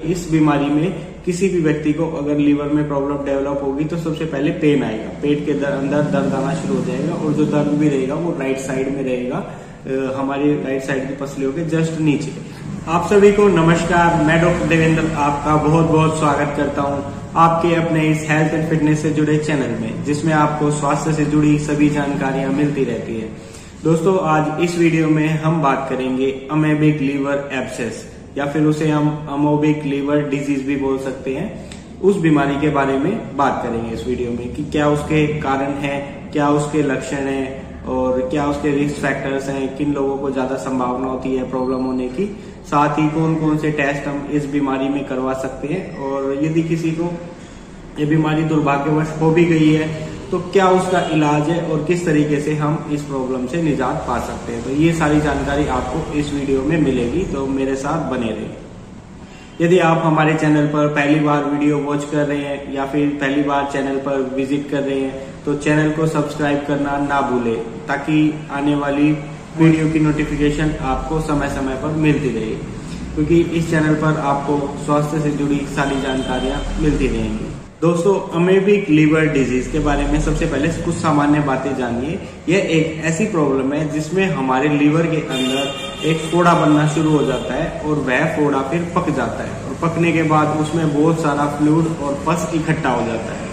इस बीमारी में किसी भी व्यक्ति को अगर लीवर में प्रॉब्लम डेवलप होगी तो सबसे पहले पेन आएगा, पेट के अंदर दर्द आना शुरू हो जाएगा और जो दर्द भी रहेगा वो राइट साइड में रहेगा, हमारी राइट साइड की पसलियों के जस्ट नीचे। आप सभी को नमस्कार, मैं डॉक्टर देवेंद्र आपका बहुत बहुत स्वागत करता हूं आपके अपने इस हेल्थ एंड फिटनेस से जुड़े चैनल में, जिसमें आपको स्वास्थ्य से जुड़ी सभी जानकारियां मिलती रहती है। दोस्तों, आज इस वीडियो में हम बात करेंगे अमेबिक लीवर एब्सेस या फिर उसे हम अमोबिक लीवर डिजीज भी बोल सकते हैं, उस बीमारी के बारे में बात करेंगे इस वीडियो में कि क्या उसके कारण है, क्या उसके लक्षण हैं और क्या उसके रिस्क फैक्टर्स हैं, किन लोगों को ज्यादा संभावना होती है प्रॉब्लम होने की, साथ ही कौन कौन से टेस्ट हम इस बीमारी में करवा सकते हैं और यदि किसी को ये बीमारी दुर्भाग्यवश हो भी गई है तो क्या उसका इलाज है और किस तरीके से हम इस प्रॉब्लम से निजात पा सकते हैं। तो ये सारी जानकारी आपको इस वीडियो में मिलेगी, तो मेरे साथ बने रहिए। यदि आप हमारे चैनल पर पहली बार वीडियो वॉच कर रहे हैं या फिर पहली बार चैनल पर विजिट कर रहे हैं तो चैनल को सब्सक्राइब करना ना भूलें, ताकि आने वाली वीडियो की नोटिफिकेशन आपको समय समय पर मिलती रहे, क्योंकि इस चैनल पर आपको स्वास्थ्य से जुड़ी सारी जानकारियां मिलती रहेंगी। दोस्तों, अमेबिक लीवर डिजीज के बारे में सबसे पहले कुछ सामान्य बातें जानिए। यह एक ऐसी प्रॉब्लम है जिसमें हमारे लीवर के अंदर एक फोड़ा बनना शुरू हो जाता है और वह फोड़ा फिर पक जाता है और पकने के बाद उसमें बहुत सारा फ्लूइड और पस इकट्ठा हो जाता है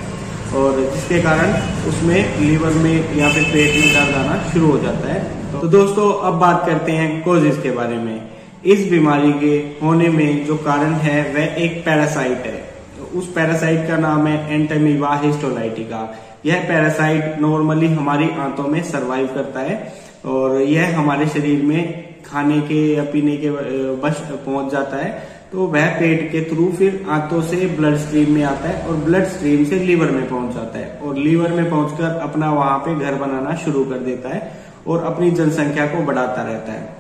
और जिसके कारण उसमें लीवर में या फिर पेट में दर्द आना शुरू हो जाता है। तो दोस्तों, अब बात करते हैं कॉजेज के बारे में। इस बीमारी के होने में जो कारण है वह एक पैरासाइट है। उस पैरासाइट का नाम है एंटामीबा हिस्टोलाइटिका। यह पैरासाइट नॉर्मली हमारी आंतों में सरवाइव करता है और यह हमारे शरीर में खाने के या पीने के बस पहुंच जाता है, तो वह पेट के थ्रू फिर आंतों से ब्लड स्ट्रीम में आता है और ब्लड स्ट्रीम से लीवर में पहुंच जाता है और लीवर में पहुंचकर अपना वहां पे घर बनाना शुरू कर देता है और अपनी जनसंख्या को बढ़ाता रहता है।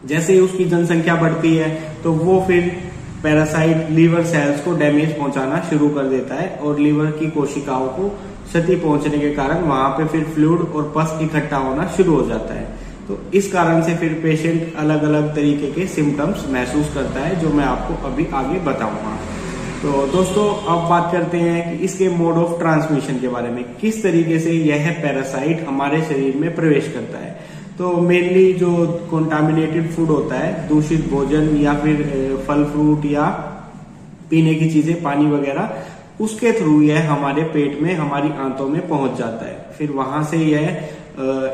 जैसे ही उसकी जनसंख्या बढ़ती है तो वो फिर पैरासाइट लीवर सेल्स को डैमेज पहुंचाना शुरू कर देता है और लीवर की कोशिकाओं को क्षति पहुंचने के कारण वहां पे फिर फ्लूइड और पस इकट्ठा होना शुरू हो जाता है। तो इस कारण से फिर पेशेंट अलग अलग तरीके के सिम्टम्स महसूस करता है, जो मैं आपको अभी आगे बताऊंगा। तो दोस्तों, अब बात करते हैं कि इसके मोड ऑफ ट्रांसमिशन के बारे में, किस तरीके से यह पैरासाइट हमारे शरीर में प्रवेश करता है। तो मेनली जो कंटामिनेटेड फूड होता है, दूषित भोजन या फिर फल फ्रूट या पीने की चीजें, पानी वगैरह, उसके थ्रू यह हमारे पेट में, हमारी आंतों में पहुंच जाता है। फिर वहां से यह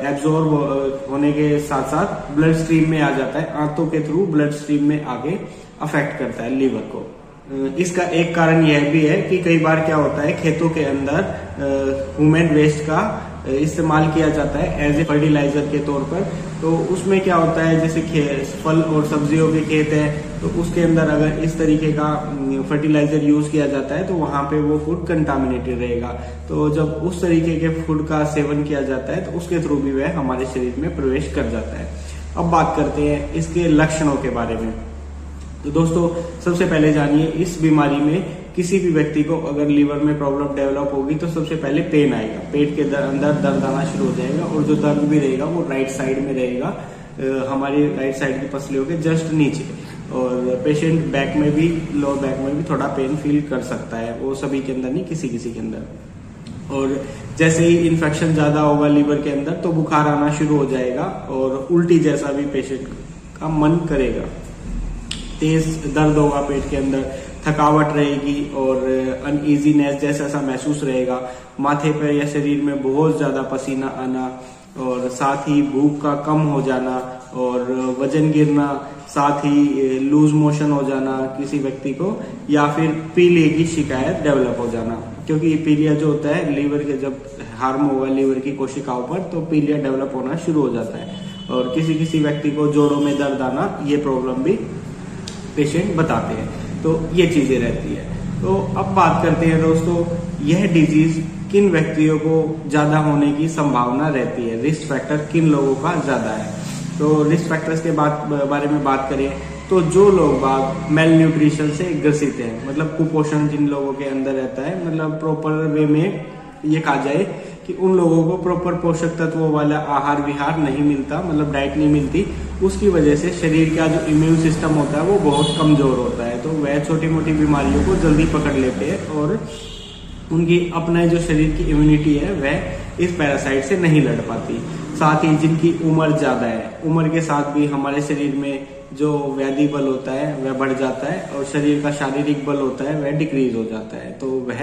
एब्जॉर्ब होने के साथ साथ ब्लड स्ट्रीम में आ जाता है, आंतों के थ्रू ब्लड स्ट्रीम में आगे अफेक्ट करता है लीवर को। इसका एक कारण यह भी है कि कई बार क्या होता है, खेतों के अंदर ह्यूमन वेस्ट का इस्तेमाल किया जाता है एज ए फर्टिलाइजर के तौर पर। तो उसमें क्या होता है, जैसे फल और सब्जियों के खेत है तो उसके अंदर अगर इस तरीके का फर्टिलाइजर यूज किया जाता है तो वहां पे वो फूड कंटामिनेटेड रहेगा। तो जब उस तरीके के फूड का सेवन किया जाता है तो उसके थ्रू भी वह हमारे शरीर में प्रवेश कर जाता है। अब बात करते हैं इसके लक्षणों के बारे में। तो दोस्तों, सबसे पहले जानिए, इस बीमारी में किसी भी व्यक्ति को अगर लीवर में प्रॉब्लम डेवलप होगी तो सबसे पहले पेन आएगा, पेट के अंदर दर्द आना शुरू हो जाएगा और जो दर्द भी रहेगा वो राइट साइड में रहेगा, हमारी राइट साइड की पसलियों के जस्ट नीचे। और पेशेंट बैक में भी, लोअर बैक में भी थोड़ा पेन फील कर सकता है, वो सभी के अंदर नहीं, किसी किसी के अंदर। और जैसे ही इन्फेक्शन ज्यादा होगा लीवर के अंदर तो बुखार आना शुरू हो जाएगा और उल्टी जैसा भी पेशेंट का मन करेगा, तेज दर्द होगा पेट के अंदर, थकावट रहेगी और अनईजीनेस जैसा सा महसूस रहेगा, माथे पर या शरीर में बहुत ज्यादा पसीना आना और साथ ही भूख का कम हो जाना और वजन गिरना, साथ ही लूज मोशन हो जाना किसी व्यक्ति को, या फिर पीलिया की शिकायत डेवलप हो जाना, क्योंकि पीलिया जो होता है लीवर के, जब हार्म होगा लीवर की कोशिकाओं पर तो पीलिया डेवलप होना शुरू हो जाता है और किसी किसी व्यक्ति को जोड़ों में दर्द आना, ये प्रॉब्लम भी पेशेंट बताते हैं। तो ये चीजें रहती है। तो अब बात करते हैं दोस्तों, यह डिजीज किन व्यक्तियों को ज्यादा होने की संभावना रहती है, रिस्क फैक्टर किन लोगों का ज्यादा है। तो रिस्क फैक्टर्स के बारे में बात करें तो जो लोग मेल न्यूट्रिशन से ग्रसित हैं, मतलब कुपोषण जिन लोगों के अंदर रहता है, मतलब प्रॉपर वे में ये कहा जाए कि उन लोगों को प्रॉपर पोषक तत्वों वाला आहार विहार नहीं मिलता, मतलब डाइट नहीं मिलती, उसकी वजह से शरीर का जो इम्यून सिस्टम होता है वो बहुत कमजोर होता है। तो वह छोटी मोटी बीमारियों को जल्दी पकड़ लेते हैं और उनकी अपना जो शरीर की इम्यूनिटी है वह इस पैरासाइट से नहीं लड़ पाती। साथ ही जिनकी उम्र ज्यादा है, उम्र के साथ भी हमारे शरीर में जो व्याधि बल होता है वह बढ़ जाता है और शरीर का शारीरिक बल होता है वह डिक्रीज हो जाता है। तो वह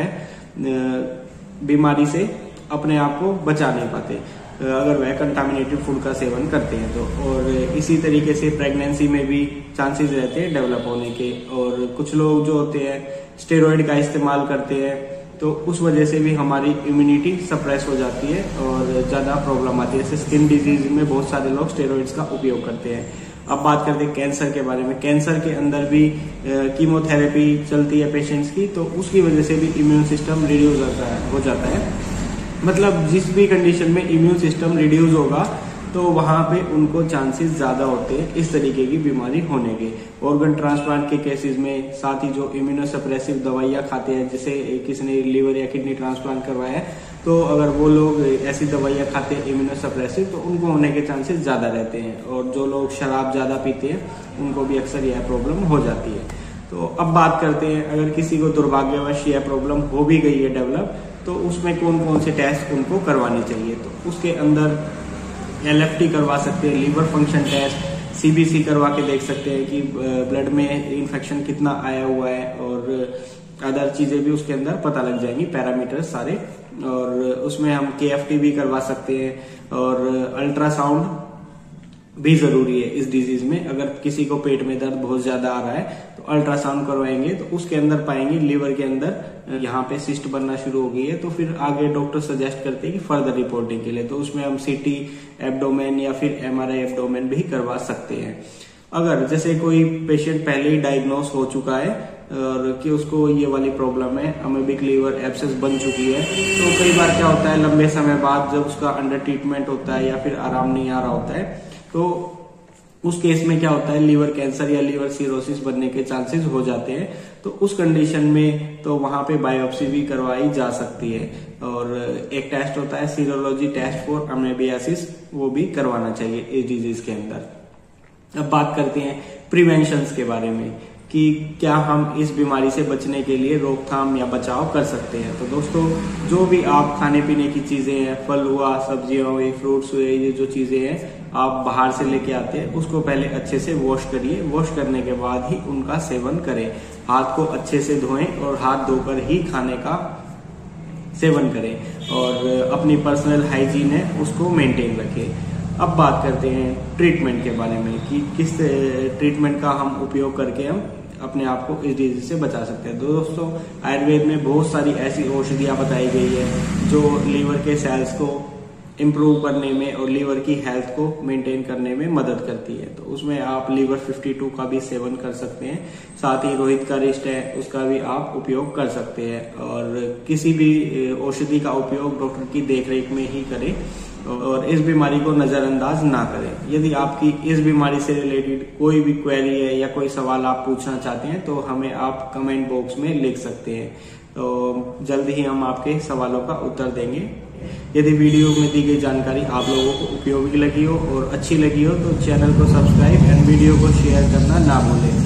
बीमारी से अपने आप को बचा नहीं पाते अगर वह कंटामिनेटेड फूड का सेवन करते हैं तो। और इसी तरीके से प्रेगनेंसी में भी चांसेस रहते हैं डेवलप होने के। और कुछ लोग जो होते हैं स्टेरॉइड का इस्तेमाल करते हैं तो उस वजह से भी हमारी इम्यूनिटी सप्रेस हो जाती है और ज्यादा प्रॉब्लम आती है। जैसे स्किन डिजीज में बहुत सारे लोग स्टेरॉइड्स का उपयोग करते हैं। अब बात करते हैं कैंसर के बारे में। कैंसर के अंदर भी कीमोथेरेपी चलती है पेशेंट्स की, तो उसकी वजह से भी इम्यून सिस्टम रिड्यूस हो जाता है। मतलब जिस भी कंडीशन में इम्यून सिस्टम रिड्यूस होगा तो वहां पे उनको चांसेस ज्यादा होते हैं इस तरीके की बीमारी होने के। ऑर्गन ट्रांसप्लांट के केसेस में, साथ ही जो इम्यूनोसप्रेसिव दवाइयां खाते हैं, जैसे किसी ने लीवर या किडनी ट्रांसप्लांट करवाया है तो अगर वो लोग ऐसी दवाइयां खाते हैं इम्यूनोसप्रेसिव तो उनको होने के चांसेस ज्यादा रहते हैं। और जो लोग शराब ज्यादा पीते हैं उनको भी अक्सर यह प्रॉब्लम हो जाती है। तो अब बात करते हैं अगर किसी को दुर्भाग्यवश यह प्रॉब्लम हो भी गई है डेवलप, तो उसमें कौन कौन से टेस्ट उनको करवाने चाहिए। तो उसके अंदर LFT करवा सकते हैं, लीवर फंक्शन टेस्ट, CBC करवा के देख सकते हैं कि ब्लड में इन्फेक्शन कितना आया हुआ है, और अदर चीजें भी उसके अंदर पता लग जाएंगी, पैरामीटर सारे। और उसमें हम KFT भी करवा सकते हैं। और अल्ट्रासाउंड भी जरूरी है इस डिजीज में। अगर किसी को पेट में दर्द बहुत ज्यादा आ रहा है तो अल्ट्रासाउंड करवाएंगे तो उसके अंदर पाएंगे लीवर के अंदर यहाँ पे सिस्ट बनना शुरू हो गई है। तो फिर आगे डॉक्टर सजेस्ट करते हैं कि फर्दर रिपोर्टिंग के लिए, तो उसमें हम CT एब्डोमेन या फिर MRI एब्डोमेन भी करवा सकते हैं। अगर जैसे कोई पेशेंट पहले ही डायग्नोस हो चुका है और कि उसको ये वाली प्रॉब्लम है, अमेबिक लीवर एब्सेस बन चुकी है, तो कई बार क्या होता है लंबे समय बाद जब उसका अंडर ट्रीटमेंट होता है या फिर आराम नहीं आ रहा होता है, तो उस केस में क्या होता है लीवर कैंसर या लीवर सिरोसिस बनने के चांसेस हो जाते हैं। तो उस कंडीशन में तो वहां पे बायोप्सी भी करवाई जा सकती है। और एक टेस्ट होता है सीरोलॉजी टेस्ट फॉर अमेबियासिस, वो भी करवाना चाहिए इस डिजीज के अंदर। अब बात करते हैं प्रिवेंशन के बारे में कि क्या हम इस बीमारी से बचने के लिए रोकथाम या बचाव कर सकते हैं। तो दोस्तों, जो भी आप खाने पीने की चीजें हैं, फल हुआ, सब्जियां हुई, फ्रूट्स हुए, ये जो चीजें हैं आप बाहर से लेके आते हैं उसको पहले अच्छे से वॉश करिए। वॉश करने के बाद ही उनका सेवन करें। हाथ को अच्छे से धोएं और हाथ धोकर ही खाने का सेवन करें। और अपनी पर्सनल हाइजीन है उसको मेंटेन रखें। अब बात करते हैं ट्रीटमेंट के बारे में कि किस ट्रीटमेंट का हम उपयोग करके हम अपने आप को इस डिजीज से बचा सकते हैं। दोस्तों, आयुर्वेद में बहुत सारी ऐसी औषधियां बताई गई है जो लीवर के सेल्स को इम्प्रूव करने में और लीवर की हेल्थ को मेंटेन करने में मदद करती है। तो उसमें आप लीवर 52 का भी सेवन कर सकते हैं। साथ ही रोहित का रिस्ट है उसका भी आप उपयोग कर सकते हैं। और किसी भी औषधि का उपयोग डॉक्टर की देखरेख में ही करें और इस बीमारी को नजरअंदाज ना करें। यदि आपकी इस बीमारी से रिलेटेड कोई भी क्वेरी है या कोई सवाल आप पूछना चाहते हैं तो हमें आप कमेंट बॉक्स में लिख सकते हैं। तो जल्द ही हम आपके सवालों का उत्तर देंगे। यदि वीडियो में दी गई जानकारी आप लोगों को उपयोगी लगी हो और अच्छी लगी हो तो चैनल को सब्सक्राइब एंड वीडियो को शेयर करना ना भूलें।